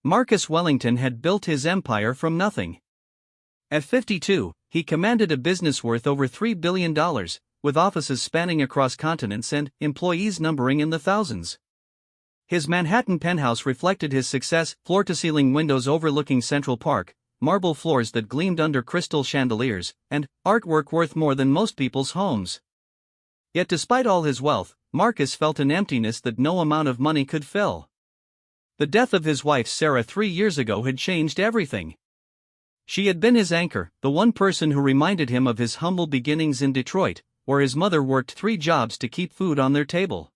Marcus Wellington had built his empire from nothing. At 52, he commanded a business worth over $3 billion, with offices spanning across continents and employees numbering in the thousands. His Manhattan penthouse reflected his success: floor-to-ceiling windows overlooking Central Park, marble floors that gleamed under crystal chandeliers, and artwork worth more than most people's homes. Yet despite all his wealth, Marcus felt an emptiness that no amount of money could fill. The death of his wife Sarah 3 years ago had changed everything. She had been his anchor, the one person who reminded him of his humble beginnings in Detroit, where his mother worked 3 jobs to keep food on their table.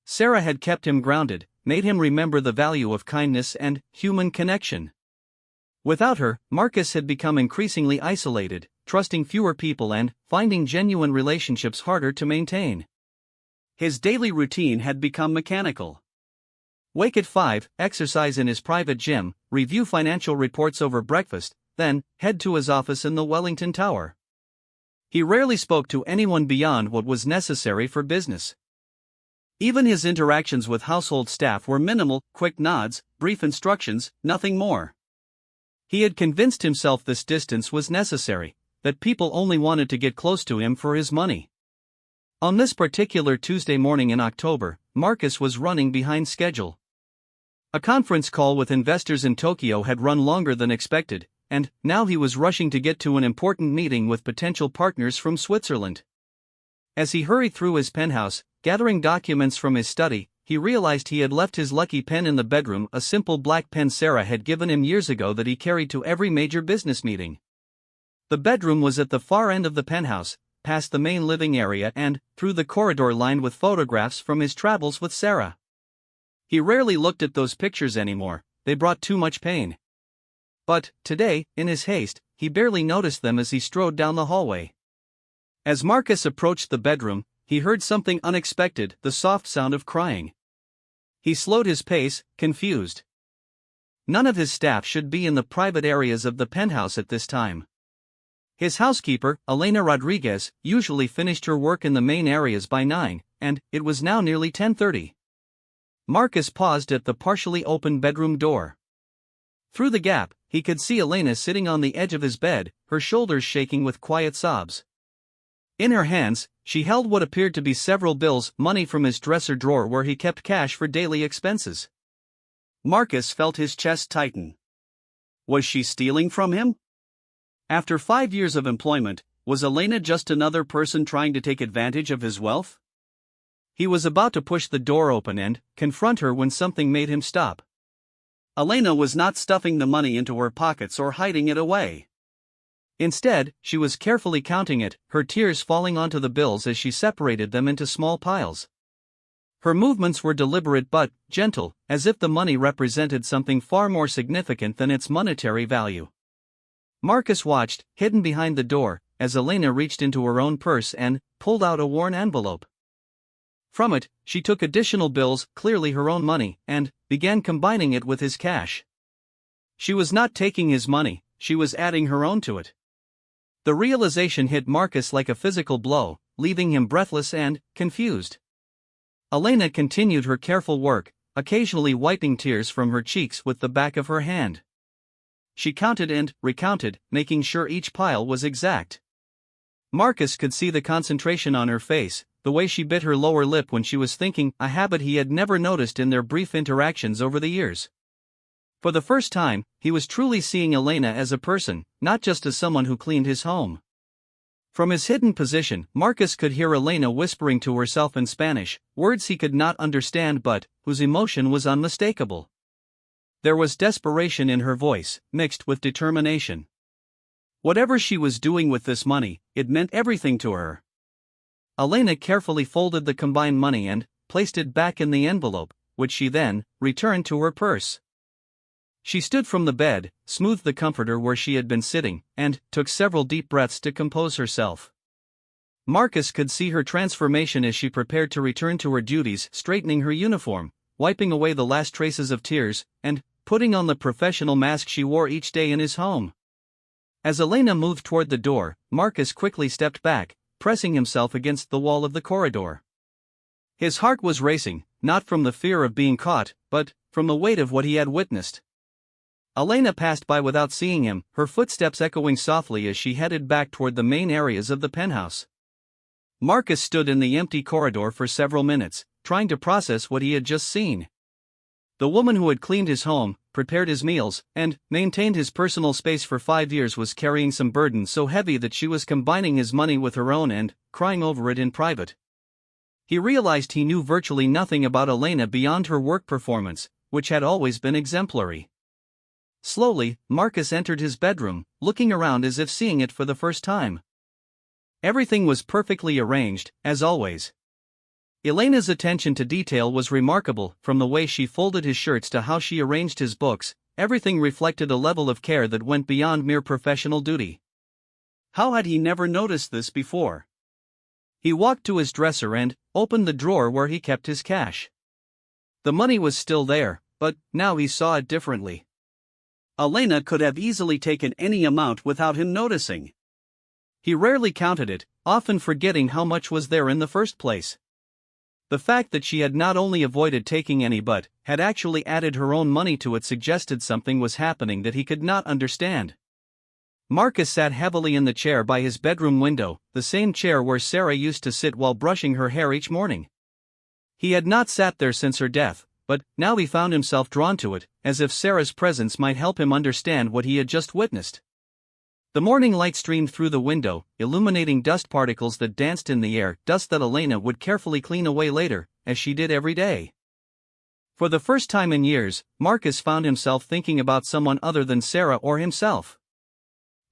Sarah had kept him grounded, made him remember the value of kindness and human connection. Without her, Marcus had become increasingly isolated, trusting fewer people and finding genuine relationships harder to maintain. His daily routine had become mechanical. Wake at 5, exercise in his private gym, review financial reports over breakfast, then head to his office in the Wellington Tower. He rarely spoke to anyone beyond what was necessary for business. Even his interactions with household staff were minimal: quick nods, brief instructions, nothing more. He had convinced himself this distance was necessary, that people only wanted to get close to him for his money. On this particular Tuesday morning in October, Marcus was running behind schedule. A conference call with investors in Tokyo had run longer than expected, and now he was rushing to get to an important meeting with potential partners from Switzerland. As he hurried through his penthouse, gathering documents from his study, he realized he had left his lucky pen in the bedroom, a simple black pen Sarah had given him years ago that he carried to every major business meeting. The bedroom was at the far end of the penthouse, past the main living area and through the corridor lined with photographs from his travels with Sarah. He rarely looked at those pictures anymore, they brought too much pain. But today, in his haste, he barely noticed them as he strode down the hallway. As Marcus approached the bedroom, he heard something unexpected: the soft sound of crying. He slowed his pace, confused. None of his staff should be in the private areas of the penthouse at this time. His housekeeper, Elena Rodriguez, usually finished her work in the main areas by 9, and it was now nearly 10:30. Marcus paused at the partially open bedroom door. Through the gap, he could see Elena sitting on the edge of his bed, her shoulders shaking with quiet sobs. In her hands, she held what appeared to be several bills, money from his dresser drawer where he kept cash for daily expenses. Marcus felt his chest tighten. Was she stealing from him? After 5 years of employment, was Elena just another person trying to take advantage of his wealth? He was about to push the door open and confront her when something made him stop. Elena was not stuffing the money into her pockets or hiding it away. Instead, she was carefully counting it, her tears falling onto the bills as she separated them into small piles. Her movements were deliberate but gentle, as if the money represented something far more significant than its monetary value. Marcus watched, hidden behind the door, as Elena reached into her own purse and pulled out a worn envelope. From it, she took additional bills, clearly her own money, and began combining it with his cash. She was not taking his money, she was adding her own to it. The realization hit Marcus like a physical blow, leaving him breathless and confused. Elena continued her careful work, occasionally wiping tears from her cheeks with the back of her hand. She counted and recounted, making sure each pile was exact. Marcus could see the concentration on her face, the way she bit her lower lip when she was thinking, a habit he had never noticed in their brief interactions over the years. For the first time, he was truly seeing Elena as a person, not just as someone who cleaned his home. From his hidden position, Marcus could hear Elena whispering to herself in Spanish, words he could not understand but whose emotion was unmistakable. There was desperation in her voice, mixed with determination. Whatever she was doing with this money, it meant everything to her. Elena carefully folded the combined money and placed it back in the envelope, which she then returned to her purse. She stood from the bed, smoothed the comforter where she had been sitting, and took several deep breaths to compose herself. Marcus could see her transformation as she prepared to return to her duties, straightening her uniform, wiping away the last traces of tears, and putting on the professional mask she wore each day in his home. As Elena moved toward the door, Marcus quickly stepped back, pressing himself against the wall of the corridor. His heart was racing, not from the fear of being caught, but from the weight of what he had witnessed. Elena passed by without seeing him, her footsteps echoing softly as she headed back toward the main areas of the penthouse. Marcus stood in the empty corridor for several minutes, trying to process what he had just seen. The woman who had cleaned his home, prepared his meals, and maintained his personal space for 5 years was carrying some burden so heavy that she was combining his money with her own and crying over it in private. He realized he knew virtually nothing about Elena beyond her work performance, which had always been exemplary. Slowly, Marcus entered his bedroom, looking around as if seeing it for the first time. Everything was perfectly arranged, as always. Elena's attention to detail was remarkable, from the way she folded his shirts to how she arranged his books. Everything reflected a level of care that went beyond mere professional duty. How had he never noticed this before? He walked to his dresser and opened the drawer where he kept his cash. The money was still there, but now he saw it differently. Elena could have easily taken any amount without him noticing. He rarely counted it, often forgetting how much was there in the first place. The fact that she had not only avoided taking any but had actually added her own money to it suggested something was happening that he could not understand. Marcus sat heavily in the chair by his bedroom window, the same chair where Sarah used to sit while brushing her hair each morning. He had not sat there since her death, but now he found himself drawn to it, as if Sarah's presence might help him understand what he had just witnessed. The morning light streamed through the window, illuminating dust particles that danced in the air, dust that Elena would carefully clean away later, as she did every day. For the first time in years, Marcus found himself thinking about someone other than Sarah or himself.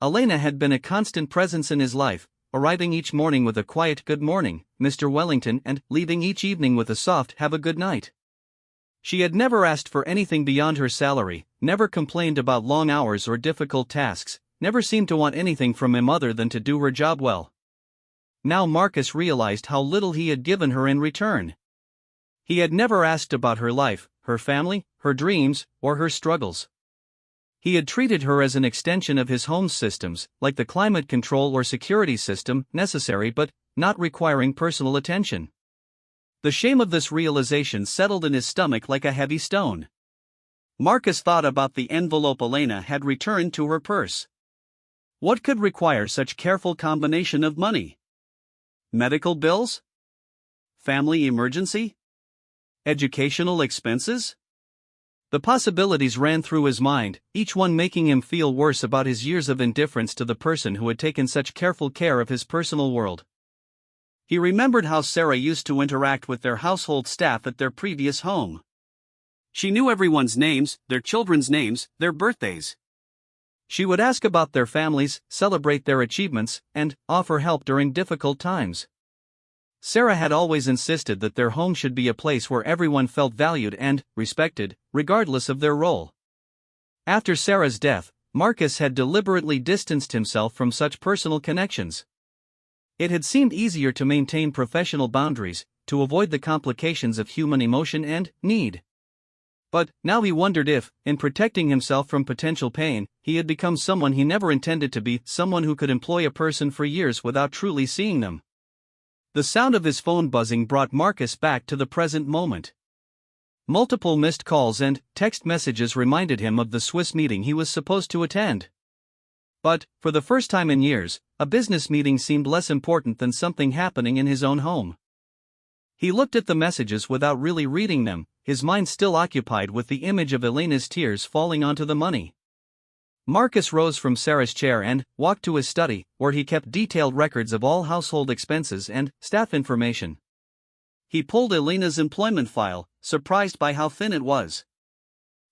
Elena had been a constant presence in his life, arriving each morning with a quiet "Good morning, Mr. Wellington," and leaving each evening with a soft "Have a good night." She had never asked for anything beyond her salary, never complained about long hours or difficult tasks, never seemed to want anything from him other than to do her job well. Now Marcus realized how little he had given her in return. He had never asked about her life, her family, her dreams, or her struggles. He had treated her as an extension of his home's systems, like the climate control or security system, necessary but not requiring personal attention. The shame of this realization settled in his stomach like a heavy stone. Marcus thought about the envelope Elena had returned to her purse. What could require such careful combination of money? Medical bills? Family emergency? Educational expenses? The possibilities ran through his mind, each one making him feel worse about his years of indifference to the person who had taken such careful care of his personal world. He remembered how Sarah used to interact with their household staff at their previous home. She knew everyone's names, their children's names, their birthdays. She would ask about their families, celebrate their achievements, and offer help during difficult times. Sarah had always insisted that their home should be a place where everyone felt valued and respected, regardless of their role. After Sarah's death, Marcus had deliberately distanced himself from such personal connections. It had seemed easier to maintain professional boundaries, to avoid the complications of human emotion and need. But now he wondered if, in protecting himself from potential pain, he had become someone he never intended to be, someone who could employ a person for years without truly seeing them. The sound of his phone buzzing brought Marcus back to the present moment. Multiple missed calls and text messages reminded him of the Swiss meeting he was supposed to attend. But, for the first time in years, a business meeting seemed less important than something happening in his own home. He looked at the messages without really reading them, his mind still occupied with the image of Elena's tears falling onto the money. Marcus rose from Sarah's chair and walked to his study, where he kept detailed records of all household expenses and staff information. He pulled Elena's employment file, surprised by how thin it was.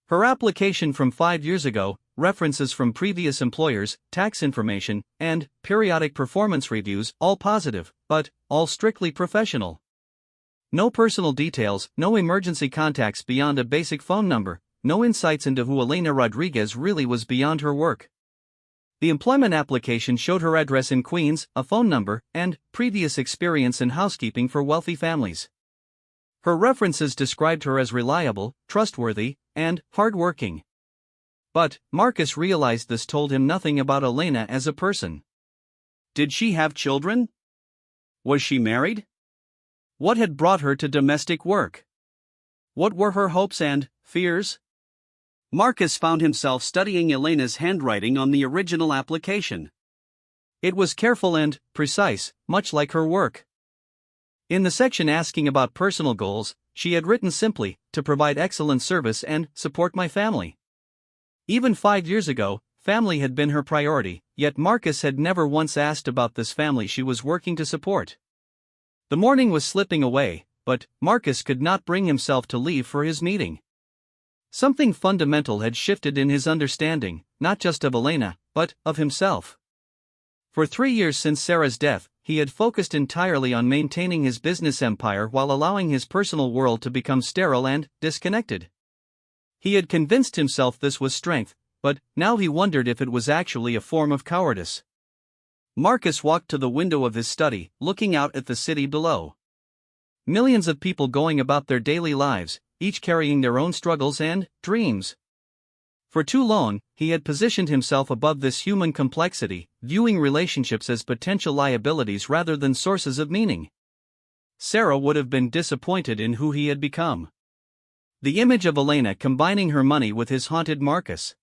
Her application from 5 years ago, references from previous employers, tax information, and periodic performance reviews, all positive, but all strictly professional. No personal details, no emergency contacts beyond a basic phone number, no insights into who Elena Rodriguez really was beyond her work. The employment application showed her address in Queens, a phone number, and previous experience in housekeeping for wealthy families. Her references described her as reliable, trustworthy, and hardworking. But Marcus realized this told him nothing about Elena as a person. Did she have children? Was she married? What had brought her to domestic work? What were her hopes and fears? Marcus found himself studying Elena's handwriting on the original application. It was careful and precise, much like her work. In the section asking about personal goals, she had written simply, to provide excellent service and support my family. Even 5 years ago, family had been her priority, yet Marcus had never once asked about this family she was working to support. The morning was slipping away, but Marcus could not bring himself to leave for his meeting. Something fundamental had shifted in his understanding, not just of Elena, but of himself. For 3 years since Sarah's death, he had focused entirely on maintaining his business empire while allowing his personal world to become sterile and disconnected. He had convinced himself this was strength, but now he wondered if it was actually a form of cowardice. Marcus walked to the window of his study, looking out at the city below. Millions of people going about their daily lives, each carrying their own struggles and dreams. For too long, he had positioned himself above this human complexity, viewing relationships as potential liabilities rather than sources of meaning. Sarah would have been disappointed in who he had become. The image of Elena combining her money with his haunted Marcus.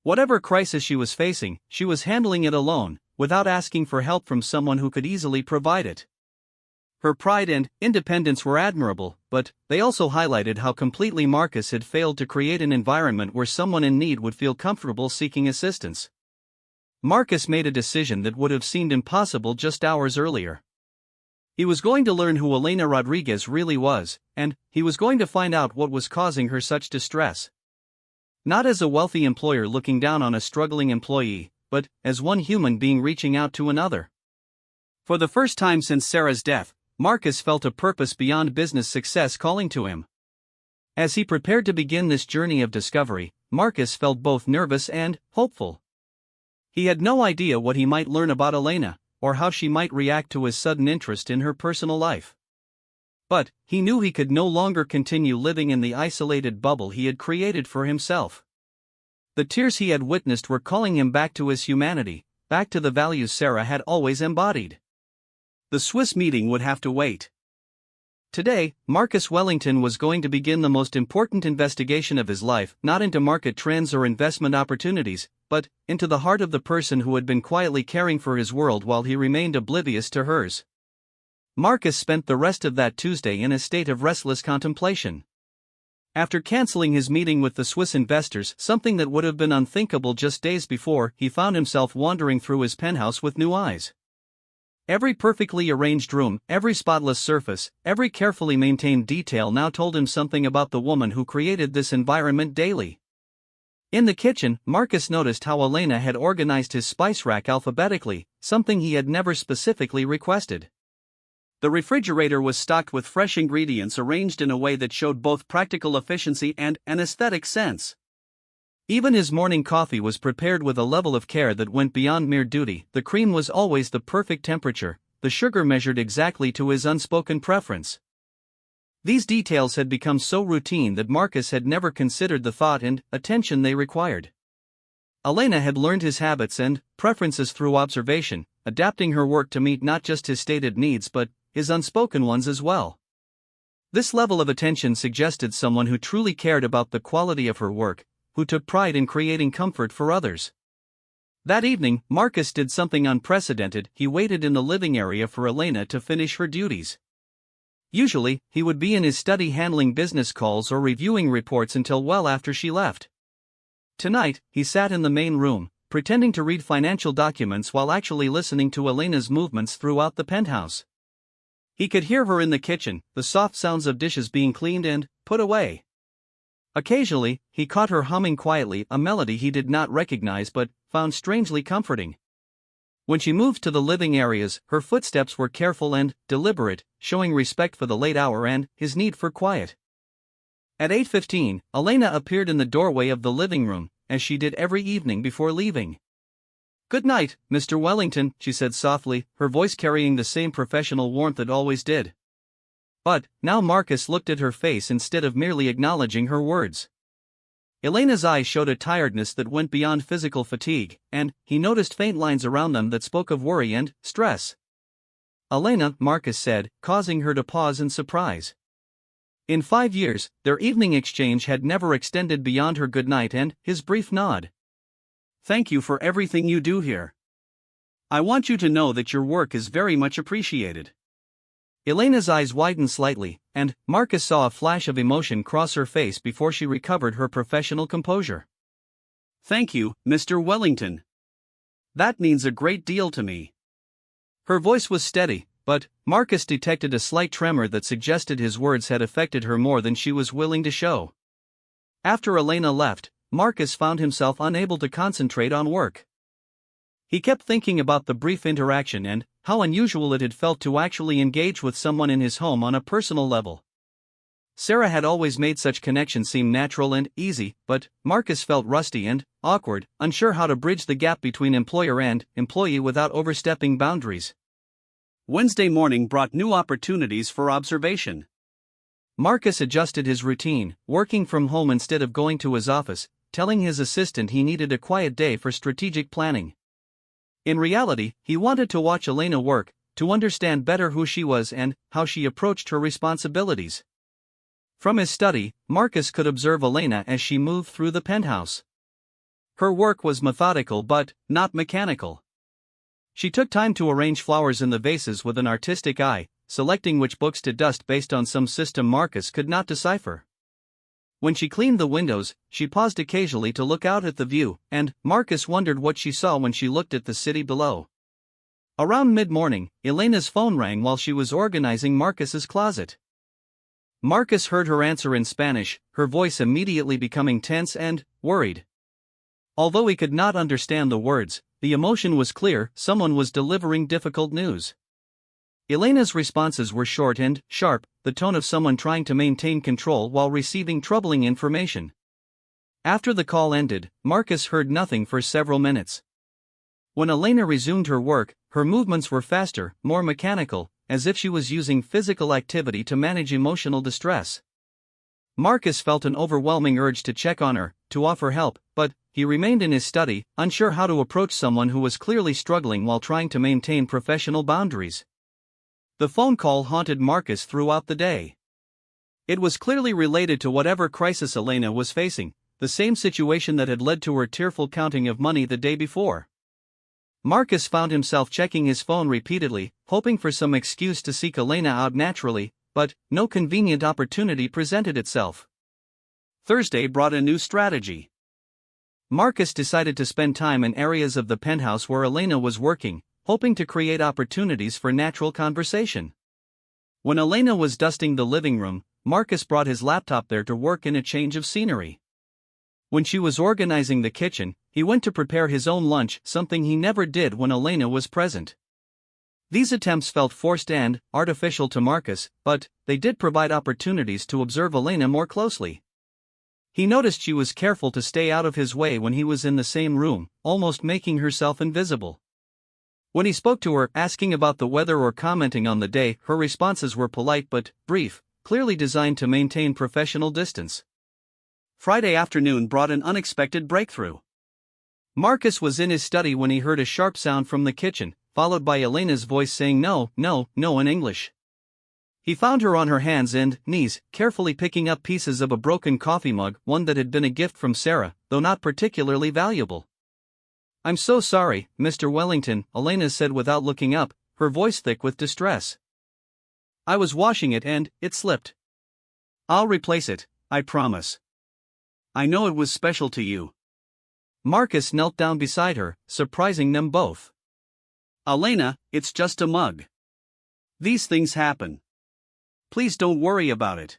Whatever crisis she was facing, she was handling it alone, without asking for help from someone who could easily provide it. Her pride and independence were admirable, but they also highlighted how completely Marcus had failed to create an environment where someone in need would feel comfortable seeking assistance. Marcus made a decision that would have seemed impossible just hours earlier. He was going to learn who Elena Rodriguez really was, and he was going to find out what was causing her such distress. Not as a wealthy employer looking down on a struggling employee, but as one human being reaching out to another. For the first time since Sarah's death, Marcus felt a purpose beyond business success calling to him. As he prepared to begin this journey of discovery, Marcus felt both nervous and hopeful. He had no idea what he might learn about Elena, or how she might react to his sudden interest in her personal life. But he knew he could no longer continue living in the isolated bubble he had created for himself. The tears he had witnessed were calling him back to his humanity, back to the values Sarah had always embodied. The Swiss meeting would have to wait. Today, Marcus Wellington was going to begin the most important investigation of his life, not into market trends or investment opportunities, but into the heart of the person who had been quietly caring for his world while he remained oblivious to hers. Marcus spent the rest of that Tuesday in a state of restless contemplation. After canceling his meeting with the Swiss investors, something that would have been unthinkable just days before, he found himself wandering through his penthouse with new eyes. Every perfectly arranged room, every spotless surface, every carefully maintained detail now told him something about the woman who created this environment daily. In the kitchen, Marcus noticed how Elena had organized his spice rack alphabetically, something he had never specifically requested. The refrigerator was stocked with fresh ingredients arranged in a way that showed both practical efficiency and an aesthetic sense. Even his morning coffee was prepared with a level of care that went beyond mere duty. The cream was always the perfect temperature, the sugar measured exactly to his unspoken preference. These details had become so routine that Marcus had never considered the thought and attention they required. Elena had learned his habits and preferences through observation, adapting her work to meet not just his stated needs but his unspoken ones as well. This level of attention suggested someone who truly cared about the quality of her work, who took pride in creating comfort for others. That evening, Marcus did something unprecedented. He waited in the living area for Elena to finish her duties. Usually, he would be in his study handling business calls or reviewing reports until well after she left. Tonight, he sat in the main room, pretending to read financial documents while actually listening to Elena's movements throughout the penthouse. He could hear her in the kitchen, the soft sounds of dishes being cleaned and put away. Occasionally, he caught her humming quietly, a melody he did not recognize but found strangely comforting. When she moved to the living areas, her footsteps were careful and deliberate, showing respect for the late hour and his need for quiet. At 8:15, Elena appeared in the doorway of the living room, as she did every evening before leaving. "Good night, Mr. Wellington," she said softly, her voice carrying the same professional warmth it always did. But now Marcus looked at her face instead of merely acknowledging her words. Elena's eyes showed a tiredness that went beyond physical fatigue, and he noticed faint lines around them that spoke of worry and stress. "Elena," Marcus said, causing her to pause in surprise. In 5 years, their evening exchange had never extended beyond her goodnight and his brief nod. Thank you for everything you do here. I want you to know that your work is very much appreciated. Elena's eyes widened slightly, and Marcus saw a flash of emotion cross her face before she recovered her professional composure. Thank you, Mr. Wellington. That means a great deal to me. Her voice was steady, but Marcus detected a slight tremor that suggested his words had affected her more than she was willing to show. After Elena left, Marcus found himself unable to concentrate on work. He kept thinking about the brief interaction and how unusual it had felt to actually engage with someone in his home on a personal level. Sarah had always made such connections seem natural and easy, but Marcus felt rusty and awkward, unsure how to bridge the gap between employer and employee without overstepping boundaries. Wednesday morning brought new opportunities for observation. Marcus adjusted his routine, working from home instead of going to his office, telling his assistant he needed a quiet day for strategic planning. In reality, he wanted to watch Elena work, to understand better who she was and how she approached her responsibilities. From his study, Marcus could observe Elena as she moved through the penthouse. Her work was methodical but not mechanical. She took time to arrange flowers in the vases with an artistic eye, selecting which books to dust based on some system Marcus could not decipher. When she cleaned the windows, she paused occasionally to look out at the view, and Marcus wondered what she saw when she looked at the city below. Around mid-morning, Elena's phone rang while she was organizing Marcus's closet. Marcus heard her answer in Spanish, her voice immediately becoming tense and worried. Although he could not understand the words, the emotion was clear: someone was delivering difficult news. Elena's responses were short and sharp, the tone of someone trying to maintain control while receiving troubling information. After the call ended, Marcus heard nothing for several minutes. When Elena resumed her work, her movements were faster, more mechanical, as if she was using physical activity to manage emotional distress. Marcus felt an overwhelming urge to check on her, to offer help, but he remained in his study, unsure how to approach someone who was clearly struggling while trying to maintain professional boundaries. The phone call haunted Marcus throughout the day. It was clearly related to whatever crisis Elena was facing, the same situation that had led to her tearful counting of money the day before. Marcus found himself checking his phone repeatedly, hoping for some excuse to seek Elena out naturally, but no convenient opportunity presented itself. Thursday brought a new strategy. Marcus decided to spend time in areas of the penthouse where Elena was working, hoping to create opportunities for natural conversation. When Elena was dusting the living room, Marcus brought his laptop there to work in a change of scenery. When she was organizing the kitchen, he went to prepare his own lunch, something he never did when Elena was present. These attempts felt forced and artificial to Marcus, but they did provide opportunities to observe Elena more closely. He noticed she was careful to stay out of his way when he was in the same room, almost making herself invisible. When he spoke to her, asking about the weather or commenting on the day, her responses were polite but brief, clearly designed to maintain professional distance. Friday afternoon brought an unexpected breakthrough. Marcus was in his study when he heard a sharp sound from the kitchen, followed by Elena's voice saying no in English. He found her on her hands and knees, carefully picking up pieces of a broken coffee mug, one that had been a gift from Sarah, though not particularly valuable. "I'm so sorry, Mr. Wellington," Elena said without looking up, her voice thick with distress. "I was washing it and it slipped. I'll replace it, I promise. I know it was special to you." Marcus knelt down beside her, surprising them both. "Elena, it's just a mug. These things happen. Please don't worry about it."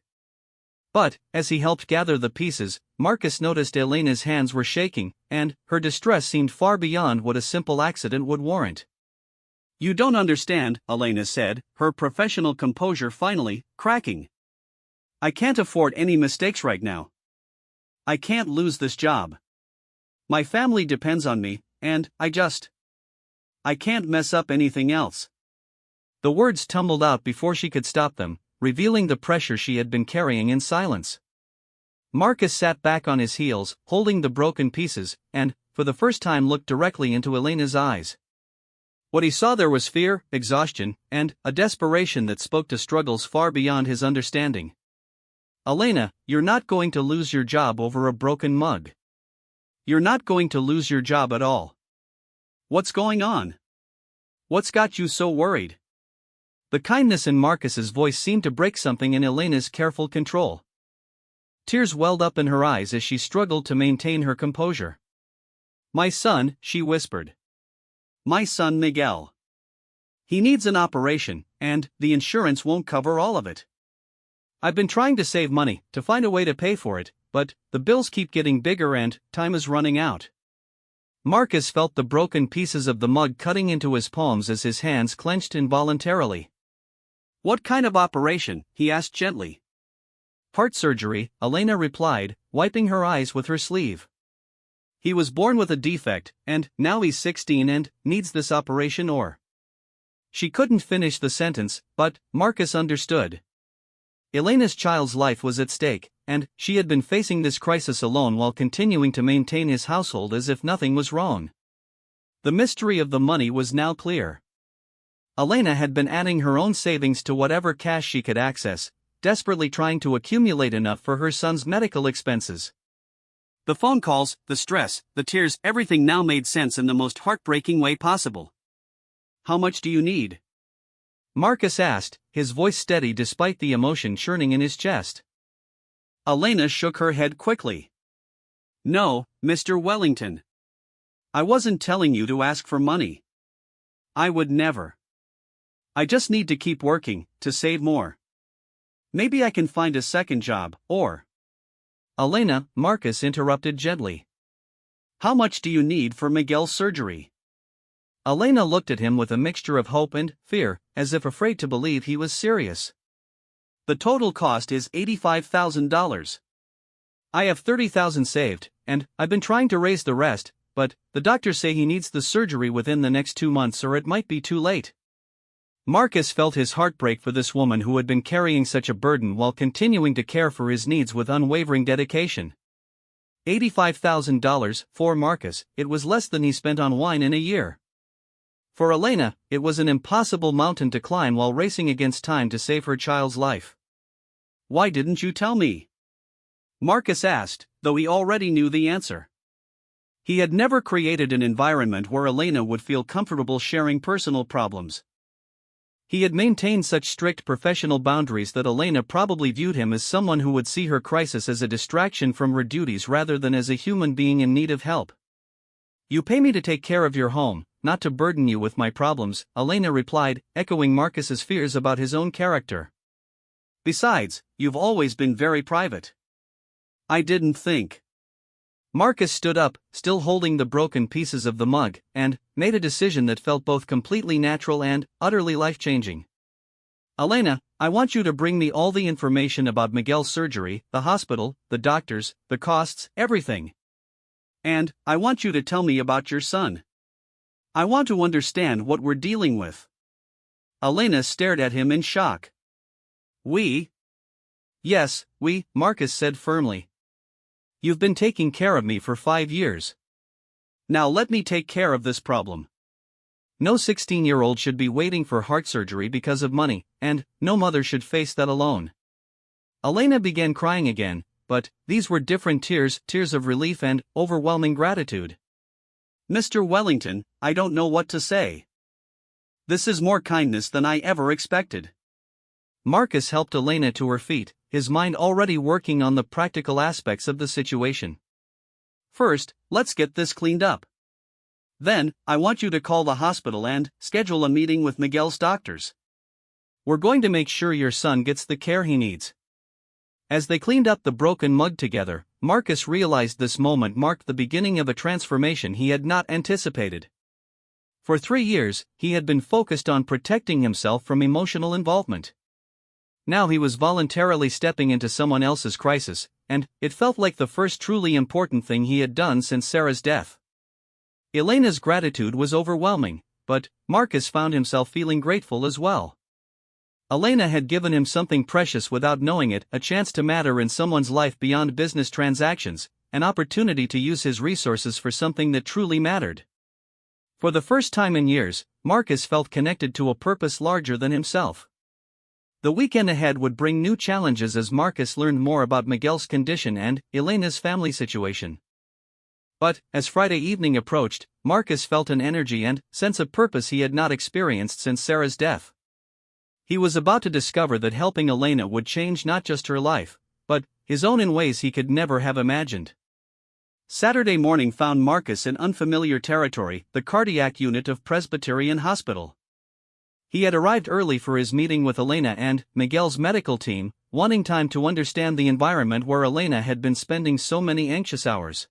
But, as he helped gather the pieces, Marcus noticed Elena's hands were shaking, and her distress seemed far beyond what a simple accident would warrant. "You don't understand," Elena said, her professional composure finally cracking. "I can't afford any mistakes right now. I can't lose this job. My family depends on me, and I can't mess up anything else." The words tumbled out before she could stop them, revealing the pressure she had been carrying in silence. Marcus sat back on his heels, holding the broken pieces, and, for the first time, looked directly into Elena's eyes. What he saw there was fear, exhaustion, and a desperation that spoke to struggles far beyond his understanding. Elena, you're not going to lose your job over a broken mug. You're not going to lose your job at all. What's going on? What's got you so worried? The kindness in Marcus's voice seemed to break something in Elena's careful control. Tears welled up in her eyes as she struggled to maintain her composure. My son, she whispered. My son Miguel. He needs an operation, and the insurance won't cover all of it. I've been trying to save money, to find a way to pay for it, but the bills keep getting bigger and time is running out. Marcus felt the broken pieces of the mug cutting into his palms as his hands clenched involuntarily. What kind of operation? He asked gently. Heart surgery, Elena replied, wiping her eyes with her sleeve. He was born with a defect, and now he's 16 and needs this operation or... She couldn't finish the sentence, but Marcus understood. Elena's child's life was at stake, and she had been facing this crisis alone while continuing to maintain his household as if nothing was wrong. The mystery of the money was now clear. Elena had been adding her own savings to whatever cash she could access, desperately trying to accumulate enough for her son's medical expenses. The phone calls, the stress, the tears, everything now made sense in the most heartbreaking way possible. How much do you need? Marcus asked, his voice steady despite the emotion churning in his chest. Elena shook her head quickly. No, Mr. Wellington. I wasn't telling you to ask for money. I would never. I just need to keep working, to save more. Maybe I can find a second job, or... Elena, Marcus interrupted gently. How much do you need for Miguel's surgery? Elena looked at him with a mixture of hope and fear, as if afraid to believe he was serious. The total cost is $85,000. I have $30,000 saved, and I've been trying to raise the rest, but the doctors say he needs the surgery within the next 2 months or it might be too late. Marcus felt his heart break for this woman who had been carrying such a burden while continuing to care for his needs with unwavering dedication. $85,000, for Marcus, it was less than he spent on wine in a year. For Elena, it was an impossible mountain to climb while racing against time to save her child's life. Why didn't you tell me? Marcus asked, though he already knew the answer. He had never created an environment where Elena would feel comfortable sharing personal problems. He had maintained such strict professional boundaries that Elena probably viewed him as someone who would see her crisis as a distraction from her duties rather than as a human being in need of help. You pay me to take care of your home, not to burden you with my problems, Elena replied, echoing Marcus's fears about his own character. Besides, you've always been very private. I didn't think. Marcus stood up, still holding the broken pieces of the mug, and made a decision that felt both completely natural and utterly life-changing. Elena, I want you to bring me all the information about Miguel's surgery, the hospital, the doctors, the costs, everything. And I want you to tell me about your son. I want to understand what we're dealing with. Elena stared at him in shock. We? Yes, we, Marcus said firmly. You've been taking care of me for 5 years. Now let me take care of this problem. No 16-year-old should be waiting for heart surgery because of money, and no mother should face that alone. Elena began crying again, but these were different tears, tears of relief and overwhelming gratitude. Mr. Wellington, I don't know what to say. This is more kindness than I ever expected. Marcus helped Elena to her feet, his mind already working on the practical aspects of the situation. First, let's get this cleaned up. Then, I want you to call the hospital and schedule a meeting with Miguel's doctors. We're going to make sure your son gets the care he needs. As they cleaned up the broken mug together, Marcus realized this moment marked the beginning of a transformation he had not anticipated. For 3 years, he had been focused on protecting himself from emotional involvement. Now he was voluntarily stepping into someone else's crisis, and it felt like the first truly important thing he had done since Sarah's death. Elena's gratitude was overwhelming, but Marcus found himself feeling grateful as well. Elena had given him something precious without knowing it, a chance to matter in someone's life beyond business transactions, an opportunity to use his resources for something that truly mattered. For the first time in years, Marcus felt connected to a purpose larger than himself. The weekend ahead would bring new challenges as Marcus learned more about Miguel's condition and Elena's family situation. But, as Friday evening approached, Marcus felt an energy and sense of purpose he had not experienced since Sarah's death. He was about to discover that helping Elena would change not just her life, but his own in ways he could never have imagined. Saturday morning found Marcus in unfamiliar territory, the cardiac unit of Presbyterian Hospital. He had arrived early for his meeting with Elena and Miguel's medical team, wanting time to understand the environment where Elena had been spending so many anxious hours.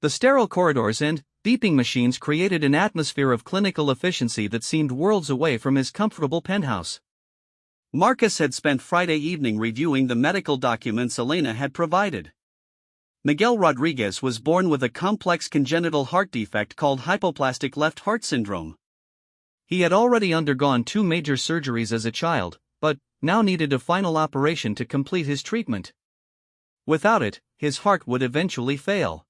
The sterile corridors and beeping machines created an atmosphere of clinical efficiency that seemed worlds away from his comfortable penthouse. Marcus had spent Friday evening reviewing the medical documents Elena had provided. Miguel Rodriguez was born with a complex congenital heart defect called hypoplastic left heart syndrome. He had already undergone 2 major surgeries as a child, but now needed a final operation to complete his treatment. Without it, his heart would eventually fail.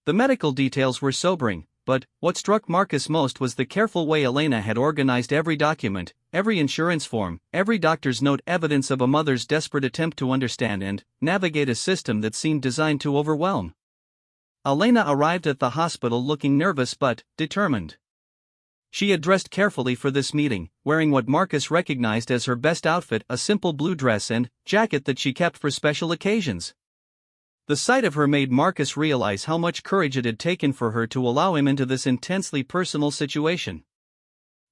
The medical details were sobering, but what struck Marcus most was the careful way Elena had organized every document, every insurance form, every doctor's note, evidence of a mother's desperate attempt to understand and navigate a system that seemed designed to overwhelm. Elena arrived at the hospital looking nervous but determined. She had dressed carefully for this meeting, wearing what Marcus recognized as her best outfit, a simple blue dress and jacket that she kept for special occasions. The sight of her made Marcus realize how much courage it had taken for her to allow him into this intensely personal situation.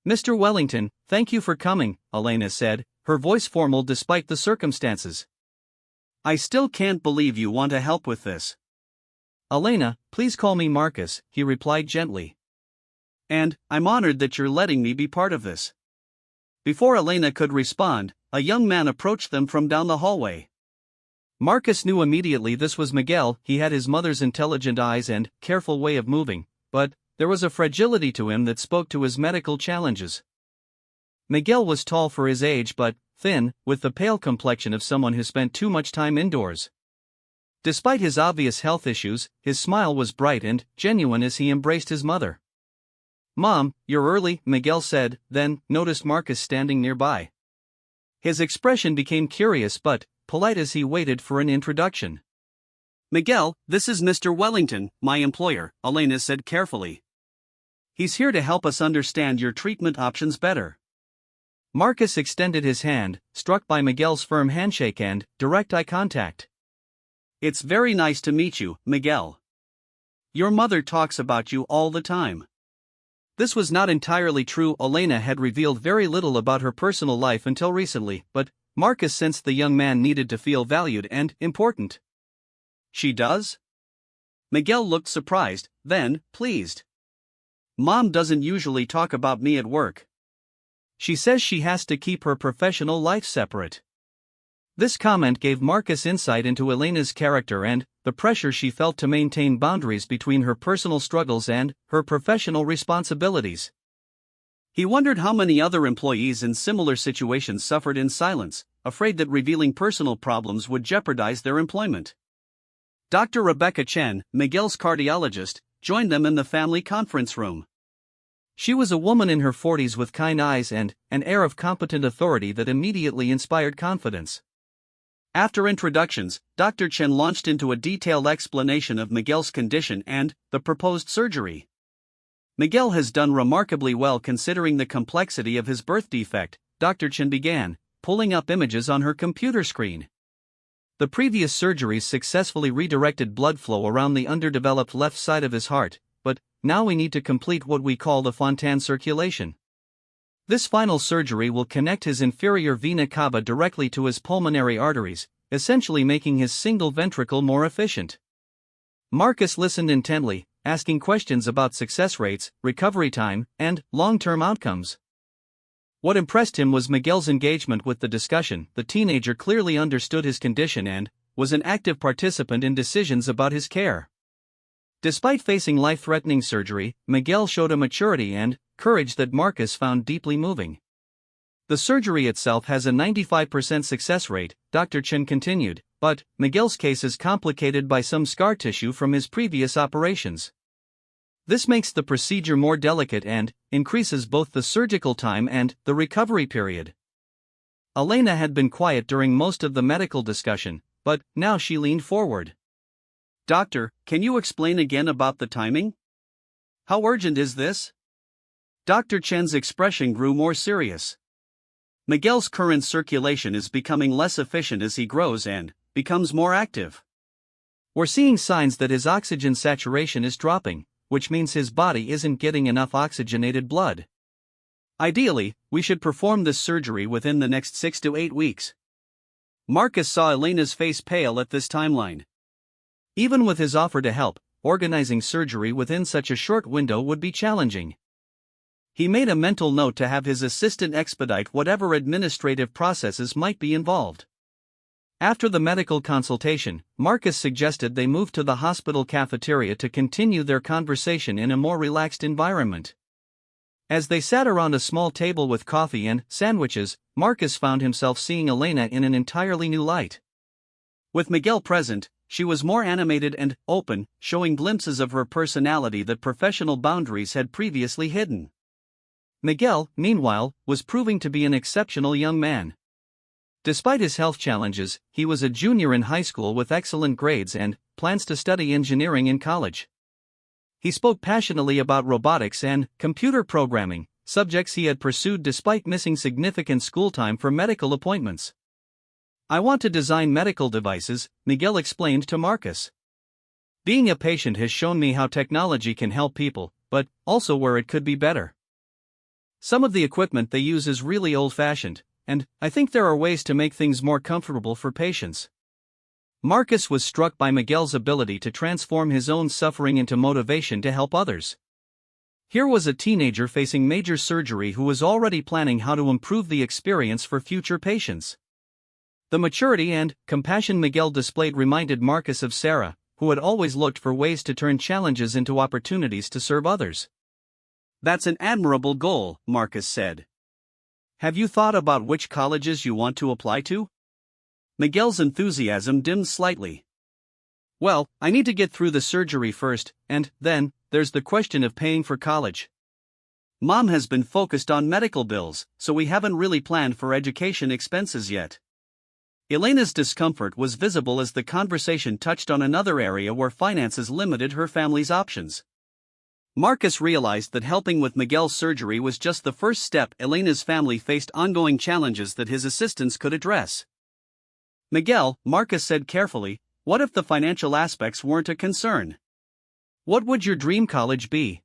"Mr. Wellington, thank you for coming," Elena said, her voice formal despite the circumstances. "I still can't believe you want to help with this." "Elena, please call me Marcus," he replied gently. "And I'm honored that you're letting me be part of this." Before Elena could respond, a young man approached them from down the hallway. Marcus knew immediately this was Miguel. He had his mother's intelligent eyes and careful way of moving, but there was a fragility to him that spoke to his medical challenges. Miguel was tall for his age but thin, with the pale complexion of someone who spent too much time indoors. Despite his obvious health issues, his smile was bright and genuine as he embraced his mother. "Mom, you're early," Miguel said, then noticed Marcus standing nearby. His expression became curious but polite as he waited for an introduction. "Miguel, this is Mr. Wellington, my employer," Elena said carefully. "He's here to help us understand your treatment options better." Marcus extended his hand, struck by Miguel's firm handshake and direct eye contact. "It's very nice to meet you, Miguel. Your mother talks about you all the time." This was not entirely true. Elena had revealed very little about her personal life until recently, but Marcus sensed the young man needed to feel valued and important. "She does?" Miguel looked surprised, then pleased. "Mom doesn't usually talk about me at work. She says she has to keep her professional life separate." This comment gave Marcus insight into Elena's character and the pressure she felt to maintain boundaries between her personal struggles and her professional responsibilities. He wondered how many other employees in similar situations suffered in silence, afraid that revealing personal problems would jeopardize their employment. Dr. Rebecca Chen, Miguel's cardiologist, joined them in the family conference room. She was a woman in her 40s with kind eyes and an air of competent authority that immediately inspired confidence. After introductions, Dr. Chen launched into a detailed explanation of Miguel's condition and the proposed surgery. "Miguel has done remarkably well considering the complexity of his birth defect," Dr. Chen began, pulling up images on her computer screen. The previous surgeries successfully redirected blood flow around the underdeveloped left side of his heart, but now we need to complete what we call the Fontan circulation. This final surgery will connect his inferior vena cava directly to his pulmonary arteries, essentially making his single ventricle more efficient. Marcus listened intently, asking questions about success rates, recovery time, and long-term outcomes. What impressed him was Miguel's engagement with the discussion. The teenager clearly understood his condition and was an active participant in decisions about his care. Despite facing life-threatening surgery, Miguel showed a maturity and courage that Marcus found deeply moving. "The surgery itself has a 95% success rate," Dr. Chen continued, "but Miguel's case is complicated by some scar tissue from his previous operations. This makes the procedure more delicate and increases both the surgical time and the recovery period." Elena had been quiet during most of the medical discussion, but now she leaned forward. Doctor, can you explain again about the timing? How urgent is this? Dr. Chen's expression grew more serious. Miguel's current circulation is becoming less efficient as he grows and becomes more active. We're seeing signs that his oxygen saturation is dropping, which means his body isn't getting enough oxygenated blood. Ideally, we should perform this surgery within the next 6 to 8 weeks. Marcus saw Elena's face pale at this timeline. Even with his offer to help, organizing surgery within such a short window would be challenging. He made a mental note to have his assistant expedite whatever administrative processes might be involved. After the medical consultation, Marcus suggested they move to the hospital cafeteria to continue their conversation in a more relaxed environment. As they sat around a small table with coffee and sandwiches, Marcus found himself seeing Elena in an entirely new light. With Miguel present, she was more animated and open, showing glimpses of her personality that professional boundaries had previously hidden. Miguel, meanwhile, was proving to be an exceptional young man. Despite his health challenges, he was a junior in high school with excellent grades and plans to study engineering in college. He spoke passionately about robotics and computer programming, subjects he had pursued despite missing significant school time for medical appointments. "I want to design medical devices," Miguel explained to Marcus. "Being a patient has shown me how technology can help people, but also where it could be better. Some of the equipment they use is really old-fashioned, and I think there are ways to make things more comfortable for patients." Marcus was struck by Miguel's ability to transform his own suffering into motivation to help others. Here was a teenager facing major surgery who was already planning how to improve the experience for future patients. The maturity and compassion Miguel displayed reminded Marcus of Sarah, who had always looked for ways to turn challenges into opportunities to serve others. "That's an admirable goal," Marcus said. "Have you thought about which colleges you want to apply to?" Miguel's enthusiasm dimmed slightly. "Well, I need to get through the surgery first, and then there's the question of paying for college. Mom has been focused on medical bills, so we haven't really planned for education expenses yet." Elena's discomfort was visible as the conversation touched on another area where finances limited her family's options. Marcus realized that helping with Miguel's surgery was just the first step. Elena's family faced ongoing challenges that his assistants could address. "Miguel," Marcus said carefully, "what if the financial aspects weren't a concern? What would your dream college be?"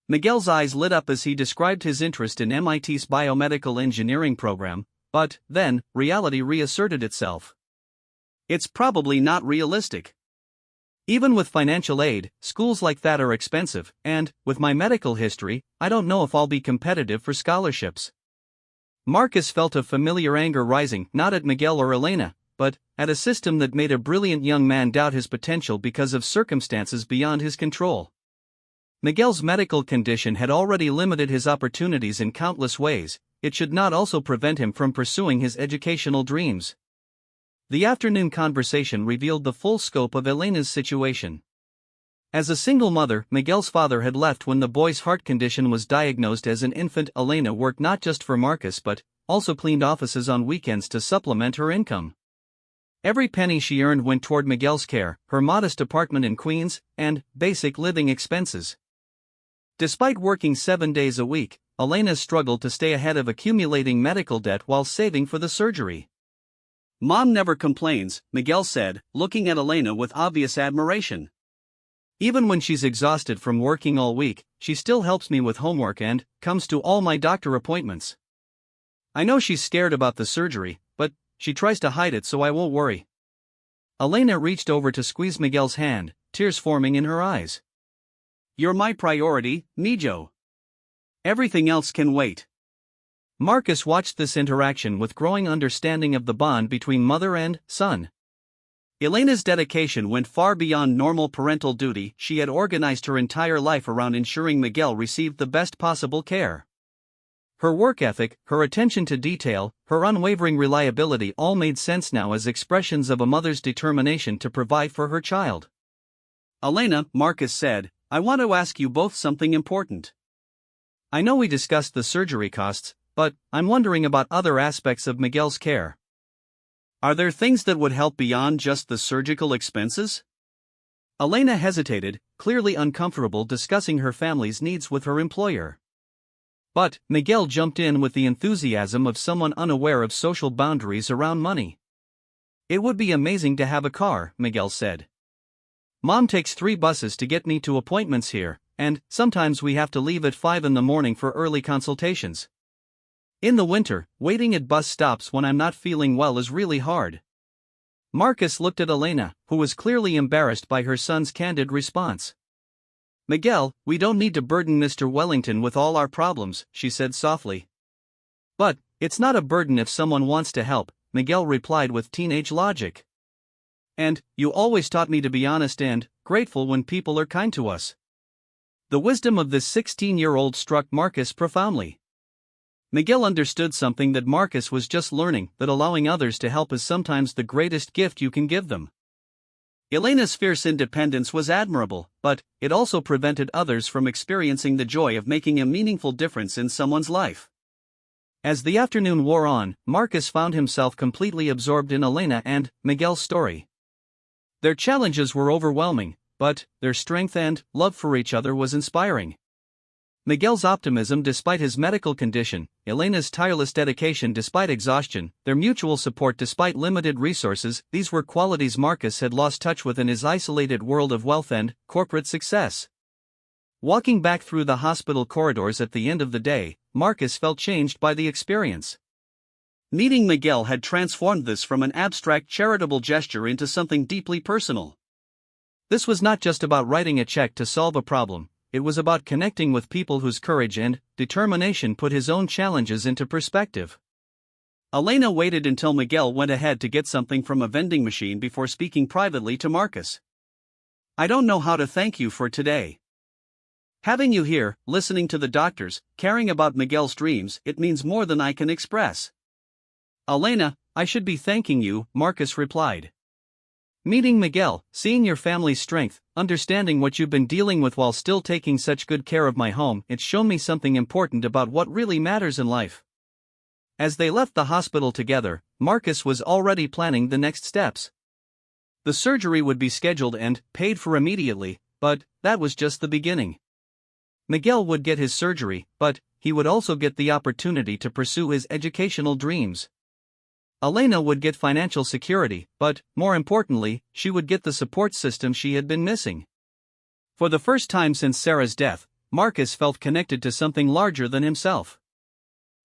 Miguel's eyes lit up as he described his interest in MIT's biomedical engineering program, but then, reality reasserted itself. "It's probably not realistic. Even with financial aid, schools like that are expensive, and, with my medical history, I don't know if I'll be competitive for scholarships." Marcus felt a familiar anger rising, not at Miguel or Elena, but at a system that made a brilliant young man doubt his potential because of circumstances beyond his control. Miguel's medical condition had already limited his opportunities in countless ways. It should not also prevent him from pursuing his educational dreams. The afternoon conversation revealed the full scope of Elena's situation. As a single mother, Miguel's father had left when the boy's heart condition was diagnosed as an infant. Elena worked not just for Marcus but also cleaned offices on weekends to supplement her income. Every penny she earned went toward Miguel's care, her modest apartment in Queens, and basic living expenses. Despite working 7 days a week, Elena struggled to stay ahead of accumulating medical debt while saving for the surgery. "Mom never complains," Miguel said, looking at Elena with obvious admiration. "Even when she's exhausted from working all week, she still helps me with homework and comes to all my doctor appointments. I know she's scared about the surgery, but she tries to hide it so I won't worry." Elena reached over to squeeze Miguel's hand, tears forming in her eyes. "You're my priority, Mijo. Everything else can wait." Marcus watched this interaction with growing understanding of the bond between mother and son. Elena's dedication went far beyond normal parental duty. She had organized her entire life around ensuring Miguel received the best possible care. Her work ethic, her attention to detail, her unwavering reliability all made sense now as expressions of a mother's determination to provide for her child. "Elena," Marcus said, "I want to ask you both something important." "I know we discussed the surgery costs, but I'm wondering about other aspects of Miguel's care. Are there things that would help beyond just the surgical expenses? Elena hesitated, clearly uncomfortable discussing her family's needs with her employer. But Miguel jumped in with the enthusiasm of someone unaware of social boundaries around money. It would be amazing to have a car, Miguel said. Mom takes 3 buses to get me to appointments here, and sometimes we have to leave at 5 in the morning for early consultations. In the winter, waiting at bus stops when I'm not feeling well is really hard. Marcus looked at Elena, who was clearly embarrassed by her son's candid response. Miguel, we don't need to burden Mr. Wellington with all our problems, she said softly. But it's not a burden if someone wants to help, Miguel replied with teenage logic. And you always taught me to be honest and grateful when people are kind to us. The wisdom of this 16-year-old struck Marcus profoundly. Miguel understood something that Marcus was just learning, that allowing others to help is sometimes the greatest gift you can give them. Elena's fierce independence was admirable, but it also prevented others from experiencing the joy of making a meaningful difference in someone's life. As the afternoon wore on, Marcus found himself completely absorbed in Elena and Miguel's story. Their challenges were overwhelming, but their strength and love for each other was inspiring. Miguel's optimism despite his medical condition, Elena's tireless dedication despite exhaustion, their mutual support despite limited resources, these were qualities Marcus had lost touch with in his isolated world of wealth and corporate success. Walking back through the hospital corridors at the end of the day, Marcus felt changed by the experience. Meeting Miguel had transformed this from an abstract charitable gesture into something deeply personal. This was not just about writing a check to solve a problem. It was about connecting with people whose courage and determination put his own challenges into perspective. Elena waited until Miguel went ahead to get something from a vending machine before speaking privately to Marcus. I don't know how to thank you for today. Having you here, listening to the doctors, caring about Miguel's dreams, it means more than I can express. Elena, I should be thanking you, Marcus replied. Meeting Miguel, seeing your family's strength, understanding what you've been dealing with while still taking such good care of my home, it's shown me something important about what really matters in life. As they left the hospital together, Marcus was already planning the next steps. The surgery would be scheduled and paid for immediately, but that was just the beginning. Miguel would get his surgery, but he would also get the opportunity to pursue his educational dreams. Elena would get financial security, but, more importantly, she would get the support system she had been missing. For the first time since Sarah's death, Marcus felt connected to something larger than himself.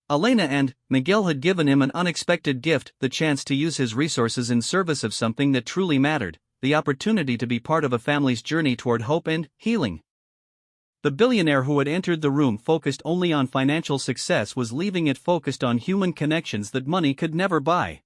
Elena and Miguel had given him an unexpected gift, the chance to use his resources in service of something that truly mattered, the opportunity to be part of a family's journey toward hope and healing. The billionaire who had entered the room focused only on financial success was leaving it focused on human connections that money could never buy.